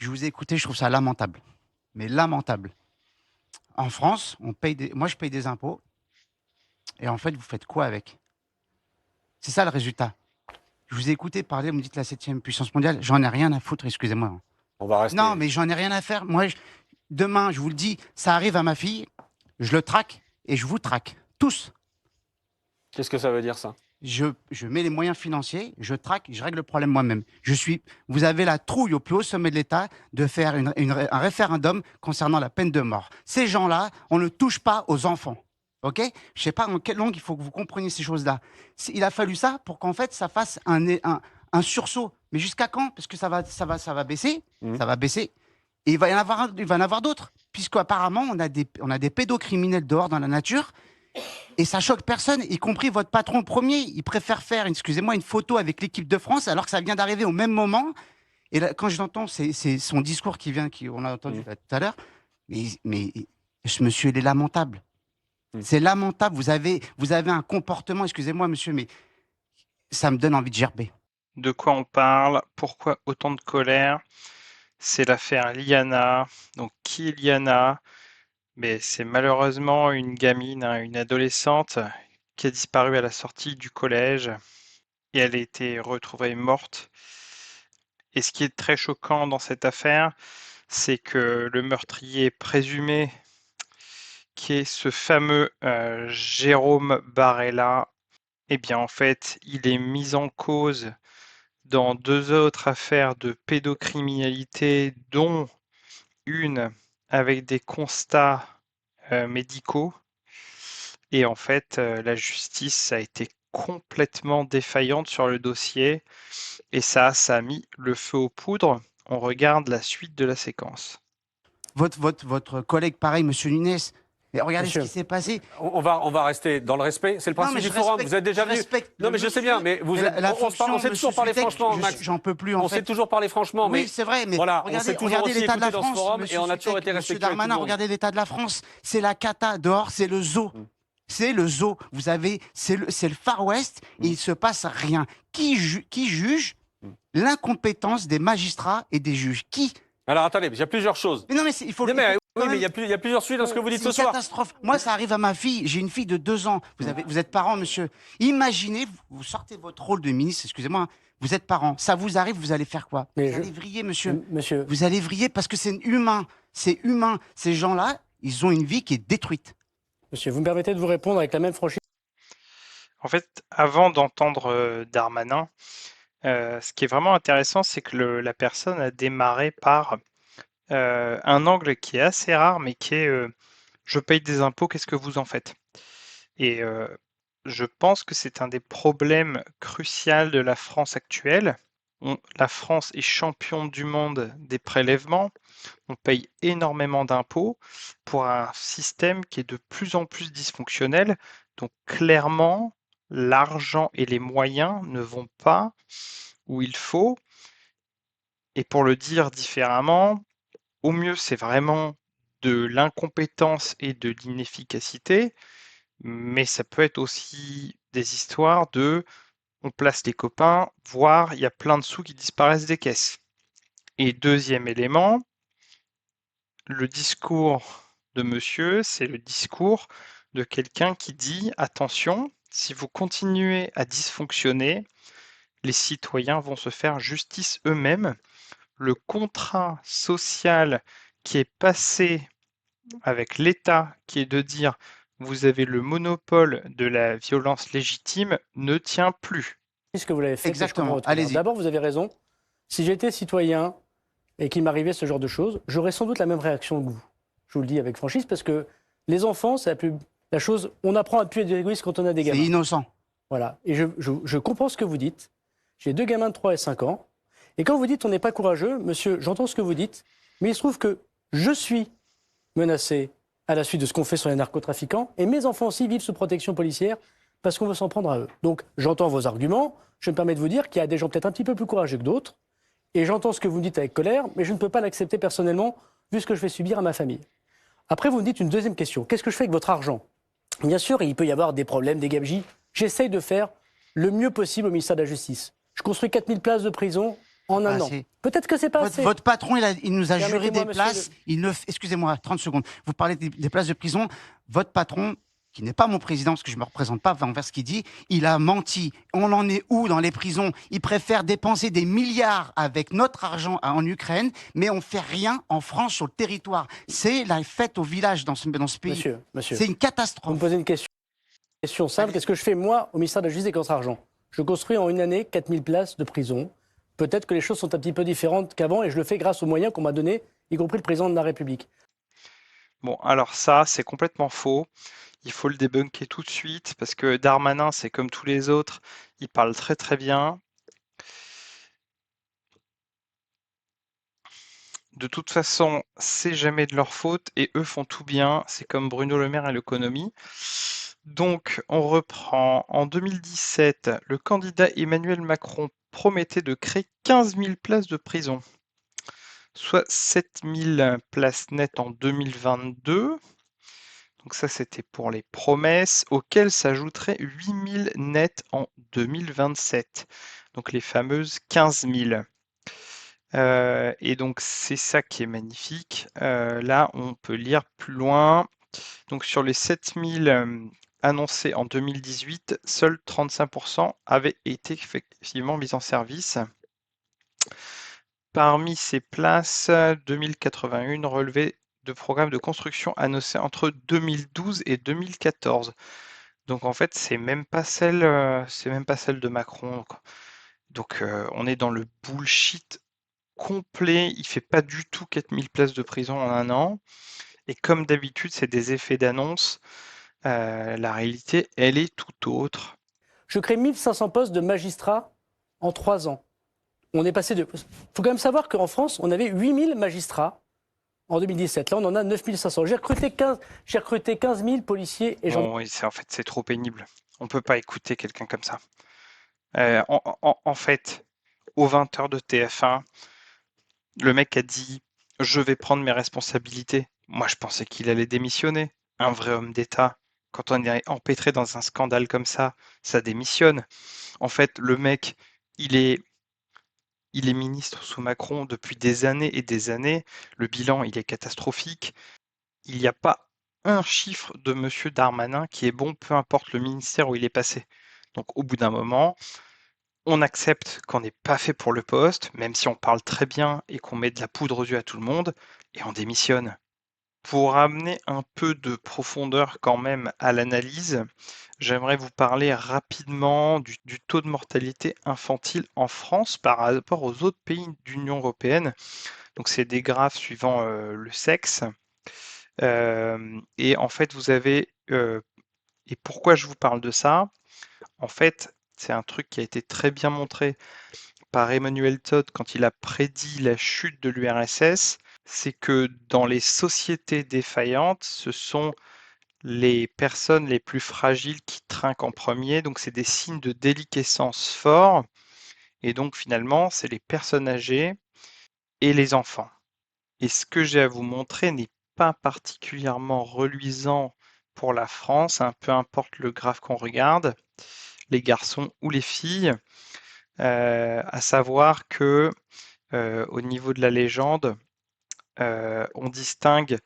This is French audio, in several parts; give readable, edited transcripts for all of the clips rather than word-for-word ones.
Je vous ai écouté, je trouve ça lamentable. Mais lamentable. En France, moi, je paye des impôts. Et en fait, vous faites quoi avec? C'est ça le résultat. Je vous ai écouté parler, vous me dites la 7e puissance mondiale. J'en ai rien à foutre, excusez-moi. On va Non, rester. mais j'en ai rien à faire. Moi, demain, je vous le dis, ça arrive à ma fille, je le traque et je vous traque. Tous. Qu'est-ce que ça veut dire, ça? Je mets les moyens financiers, je traque, je règle le problème moi-même. Vous avez la trouille au plus haut sommet de l'État de faire un référendum concernant la peine de mort. Ces gens-là, on ne touche pas aux enfants. OK? Je ne sais pas en quelle langue il faut que vous compreniez ces choses-là. Il a fallu ça pour qu'en fait, ça fasse un sursaut. Mais jusqu'à quand? Parce que ça va baisser. Ça va baisser. Et il va y en avoir d'autres. Puisqu'apparemment, on a des pédocriminels dehors dans la nature. Et ça choque personne, y compris votre patron premier. Il préfère faire, excusez-moi, une photo avec l'équipe de France alors que ça vient d'arriver au même moment. Et là, quand j'entends c'est son discours on a entendu là, tout à l'heure, mais ce monsieur, il est lamentable. C'est lamentable. Vous avez un comportement, excusez-moi, monsieur, mais ça me donne envie de gerber. De quoi on parle? Pourquoi autant de colère? C'est l'affaire Liana. Donc, qui est Liana? Mais c'est malheureusement une gamine, hein, une adolescente qui a disparu à la sortie du collège et elle a été retrouvée morte. Et ce qui est très choquant dans cette affaire, c'est que le meurtrier présumé, qui est ce fameux Jérôme Barella, eh bien en fait, il est mis en cause dans 2 autres affaires de pédocriminalité, dont une avec des constats médicaux. Et en fait, la justice a été complètement défaillante sur le dossier et ça a mis le feu aux poudres. On regarde la suite de la séquence. Votre collègue, pareil, monsieur Nunes, mais regardez Monsieur, ce qui s'est passé. On va rester dans le respect. C'est le principe du forum. Vous êtes déjà venu. Non, mais je sais bien. Mais on sait toujours parler franchement, Max. J'en peux plus. On sait toujours parler franchement. Oui, c'est vrai. Mais voilà, regardez l'état de la France. Et on a toujours été Monsieur respectueux. Darmanin, regardez l'état de la France. C'est la cata. Dehors, c'est le zoo. C'est le zoo. C'est le Far West et il se passe rien. Qui juge l'incompétence des magistrats et des juges? Qui? Alors attendez, il y a plusieurs choses. Mais non, mais il faut. Oui, mais il y a plusieurs sujets dans ce que vous dites ce soir. C'est une catastrophe. Moi, ça arrive à ma fille. J'ai une fille de 2 ans. Vous êtes parent, monsieur. Imaginez, vous sortez votre rôle de ministre, excusez-moi, vous êtes parent. Ça vous arrive, vous allez faire quoi? Vous allez vriller, monsieur. Vous allez vriller parce que c'est humain. C'est humain. Ces gens-là, ils ont une vie qui est détruite. Monsieur, vous me permettez de vous répondre avec la même franchise? En fait, avant d'entendre Darmanin, ce qui est vraiment intéressant, c'est que la personne a démarré par un angle qui est assez rare, mais qui est je paye des impôts, qu'est-ce que vous en faites? Et je pense que c'est un des problèmes cruciaux de la France actuelle. La France est championne du monde des prélèvements. On paye énormément d'impôts pour un système qui est de plus en plus dysfonctionnel. Donc clairement, l'argent et les moyens ne vont pas où il faut. Et pour le dire différemment, au mieux, c'est vraiment de l'incompétence et de l'inefficacité, mais ça peut être aussi des histoires de on place les copains, voire il y a plein de sous qui disparaissent des caisses. Et deuxième élément, le discours de monsieur, c'est le discours de quelqu'un qui dit attention, si vous continuez à dysfonctionner, les citoyens vont se faire justice eux-mêmes. Le contrat social qui est passé avec l'État, qui est de dire vous avez le monopole de la violence légitime, ne tient plus. Ce que vous l'avez fait. Exactement. Allez-y. D'abord, vous avez raison. Si j'étais citoyen et qu'il m'arrivait ce genre de choses, j'aurais sans doute la même réaction que vous. Je vous le dis avec franchise, parce que les enfants, c'est la chose. On apprend à plus être égoïste quand on a des gamins. C'est innocent. Voilà. Et je comprends ce que vous dites. J'ai 2 gamins de 3 et 5 ans. Et quand vous dites on n'est pas courageux, monsieur, j'entends ce que vous dites, mais il se trouve que je suis menacé à la suite de ce qu'on fait sur les narcotrafiquants, et mes enfants aussi vivent sous protection policière parce qu'on veut s'en prendre à eux. Donc j'entends vos arguments, je me permets de vous dire qu'il y a des gens peut-être un petit peu plus courageux que d'autres, et j'entends ce que vous me dites avec colère, mais je ne peux pas l'accepter personnellement, vu ce que je fais subir à ma famille. Après, vous me dites une deuxième question, qu'est-ce que je fais avec votre argent? Bien sûr, il peut y avoir des problèmes, des gabegies. J'essaye de faire le mieux possible au ministère de la Justice. Je construis 4000 places de prison en un an. Peut-être que c'est pas assez. Votre patron, il nous a juré des places. Excusez-moi, 30 secondes. Vous parlez des places de prison. Votre patron, qui n'est pas mon président, parce que je ne me représente pas envers ce qu'il dit, il a menti. On en est où dans les prisons? Il préfère dépenser des milliards avec notre argent en Ukraine, mais on ne fait rien en France, sur le territoire. C'est la fête au village dans ce pays. Monsieur, c'est une catastrophe. Vous me posez une question simple. Qu'est-ce que je fais, moi, au ministère de la Justice avec notre argent? Je construis en une année 4000 places de prison. Peut-être que les choses sont un petit peu différentes qu'avant, et je le fais grâce aux moyens qu'on m'a donnés, y compris le président de la République. Bon, alors ça, c'est complètement faux. Il faut le débunker tout de suite, parce que Darmanin, c'est comme tous les autres, il parle très très bien. De toute façon, c'est jamais de leur faute, et eux font tout bien. C'est comme Bruno Le Maire et l'économie. Donc, on reprend. En 2017, le candidat Emmanuel Macron promettait de créer 15 000 places de prison, soit 7 000 places nettes en 2022. Donc ça, c'était pour les promesses, auxquelles s'ajouteraient 8 000 nettes en 2027. Donc les fameuses 15 000. Et donc c'est ça qui est magnifique. Là, on peut lire plus loin. Donc sur les 7 000 annoncés en 2018, seuls 35% avaient été effectivement mis en service. Parmi ces places, 2081 relevaient de programmes de construction annoncés entre 2012 et 2014. Donc en fait, c'est même pas celle de Macron. Donc on est dans le bullshit complet. Il fait pas du tout 4000 places de prison en un an. Et comme d'habitude, c'est des effets d'annonce. La réalité, elle est tout autre. Je crée 1500 postes de magistrats en 3 ans. On est passé de... Il faut quand même savoir qu'en France, on avait 8000 magistrats en 2017. Là, on en a 9500. J'ai recruté 15 000 policiers et gendarmes. Bon, oui, en fait, c'est trop pénible. On ne peut pas écouter quelqu'un comme ça. En fait, aux 20h de TF1, le mec a dit « Je vais prendre mes responsabilités ». Moi, je pensais qu'il allait démissionner. Un vrai homme d'État, quand on est empêtré dans un scandale comme ça démissionne. En fait, le mec, il est ministre sous Macron depuis des années et des années. Le bilan, il est catastrophique. Il n'y a pas un chiffre de monsieur Darmanin qui est bon, peu importe le ministère où il est passé. Donc au bout d'un moment, on accepte qu'on n'est pas fait pour le poste, même si on parle très bien et qu'on met de la poudre aux yeux à tout le monde, et on démissionne. Pour amener un peu de profondeur quand même à l'analyse, j'aimerais vous parler rapidement du taux de mortalité infantile en France par rapport aux autres pays d'Union européenne. Donc c'est des graphes suivant le sexe. Et en fait, vous avez... et pourquoi je vous parle de ça? En fait, c'est un truc qui a été très bien montré par Emmanuel Todd quand il a prédit la chute de l'URSS. C'est que dans les sociétés défaillantes, ce sont les personnes les plus fragiles qui trinquent en premier. Donc, c'est des signes de déliquescence forts. Et donc, finalement, c'est les personnes âgées et les enfants. Et ce que j'ai à vous montrer n'est pas particulièrement reluisant pour la France, hein, peu importe le graphe qu'on regarde, les garçons ou les filles, à savoir que au niveau de la légende, on distingue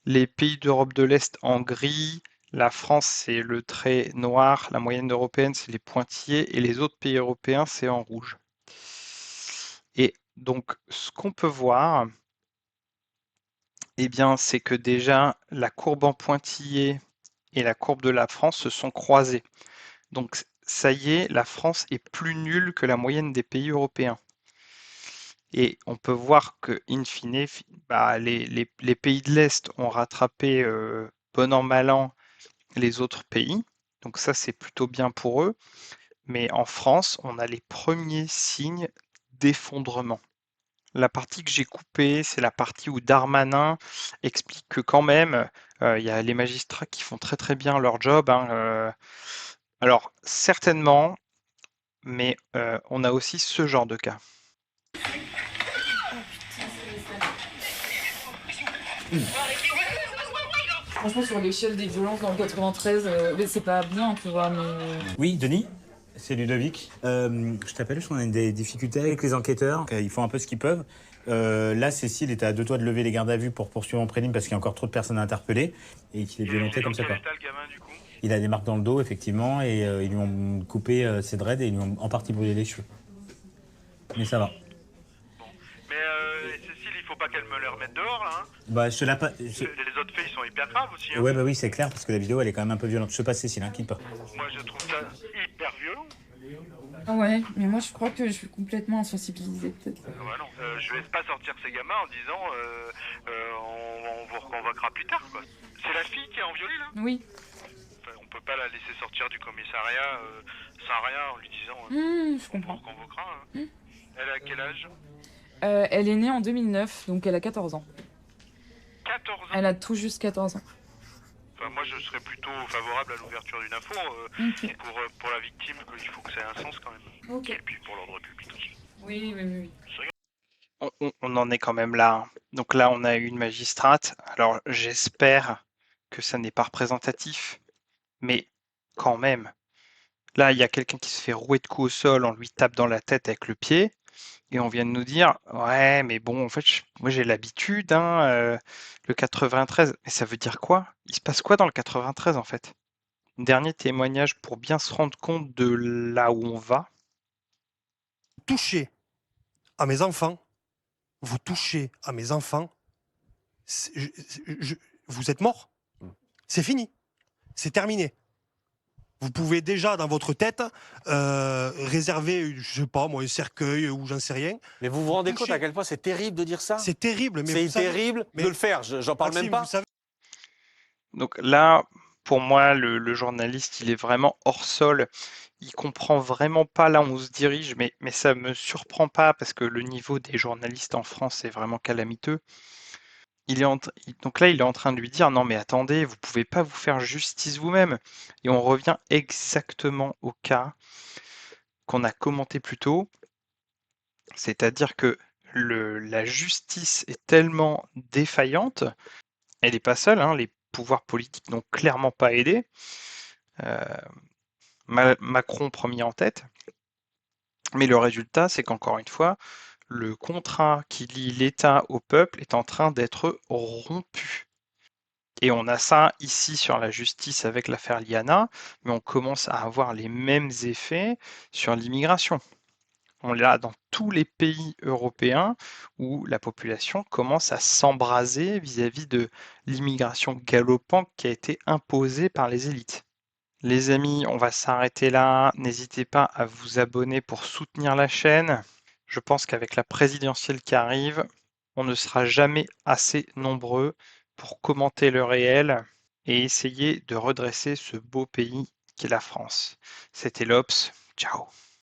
les pays d'Europe de l'Est en gris, la France c'est le trait noir, la moyenne européenne c'est les pointillés et les autres pays européens c'est en rouge. Et donc ce qu'on peut voir, eh bien, c'est que déjà la courbe en pointillé et la courbe de la France se sont croisées. Donc ça y est, la France est plus nulle que la moyenne des pays européens. Et on peut voir que, in fine, les pays de l'Est ont rattrapé bon an, mal an les autres pays. Donc ça, c'est plutôt bien pour eux. Mais en France, on a les premiers signes d'effondrement. La partie que j'ai coupée, c'est la partie où Darmanin explique que quand même, il y a les magistrats qui font très très bien leur job, hein, alors certainement, mais on a aussi ce genre de cas. Franchement, sur l'échelle des violences dans le 93, c'est pas bien, tu vois, mais... Oui, Denis, c'est Ludovic. Je t'appelle parce qu'on a des difficultés avec les enquêteurs. Ils font un peu ce qu'ils peuvent. Là, Cécile était à 2 doigts de lever les gardes à vue pour poursuivre en prélim parce qu'il y a encore trop de personnes interpellées et qu'il est violenté comme ça. Quel état, le gamin, du coup? Il a des marques dans le dos, effectivement, et ils lui ont coupé ses dreads et ils lui ont en partie brûlé les cheveux. Mais ça va. Bon. Mais Cécile, il faut pas qu'elle me les remette dehors, là. Hein. Bah, je te la pas. Les autres faits, ils sont hyper graves aussi. Hein. Ouais, bah oui, c'est clair, parce que la vidéo, elle est quand même un peu violente. Je te passe Cécile, quitte pas. Moi, je trouve ça hyper violent. Ouais, mais moi je crois que je suis complètement insensibilisée peut-être. Ouais, non, je laisse pas sortir ces gamins en disant on vous reconvoquera plus tard, quoi. C'est la fille qui est enviolée, là? Oui. Enfin, on peut pas la laisser sortir du commissariat sans rien en lui disant Je comprends. on vous reconvoquera. Hein. Elle a quel âge? Elle est née en 2009, donc elle a 14 ans. 14 ans? Elle a tout juste 14 ans. Enfin, moi, je serais plutôt favorable à l'ouverture d'une info Ok. pour la victime, qu'il faut que ça ait un sens quand même. Ok. Et puis pour l'ordre public aussi. Oui, oui, oui. On en est quand même là. Hein. Donc là, on a une magistrate. Alors, j'espère que ça n'est pas représentatif, mais quand même. Là, il y a quelqu'un qui se fait rouer de coups au sol, on lui tape dans la tête avec le pied, et on vient de nous dire, ouais, mais bon, en fait, moi j'ai l'habitude, hein, le 93. Mais ça veut dire quoi? Il se passe quoi dans le 93 en fait? Dernier témoignage pour bien se rendre compte de là où on va. Touchez à mes enfants, vous touchez à mes enfants, vous êtes mort. C'est fini. C'est terminé. Vous pouvez déjà, dans votre tête, réserver, je sais pas moi, un cercueil ou j'en sais rien. Mais vous vous rendez compte à quel point c'est terrible de dire ça? C'est terrible. Mais c'est terrible de le faire, j'en parle Maxime, même pas. vous savez... Donc là, pour moi, le journaliste, il est vraiment hors sol. Il comprend vraiment pas là où on se dirige, mais ça me surprend pas parce que le niveau des journalistes en France est vraiment calamiteux. Donc là, il est en train de lui dire non mais attendez, vous pouvez pas vous faire justice vous-même. Et on revient exactement au cas qu'on a commenté plus tôt, c'est-à-dire que la justice est tellement défaillante, elle n'est pas seule, hein, les pouvoirs politiques n'ont clairement pas aidé. Macron premier en tête. Mais le résultat, c'est qu'encore une fois, le contrat qui lie l'État au peuple est en train d'être rompu. Et on a ça ici sur la justice avec l'affaire Liana, mais on commence à avoir les mêmes effets sur l'immigration. On l'a dans tous les pays européens où la population commence à s'embraser vis-à-vis de l'immigration galopante qui a été imposée par les élites. Les amis, on va s'arrêter là. N'hésitez pas à vous abonner pour soutenir la chaîne. Je pense qu'avec la présidentielle qui arrive, on ne sera jamais assez nombreux pour commenter le réel et essayer de redresser ce beau pays qu'est la France. C'était l'Obs. Ciao.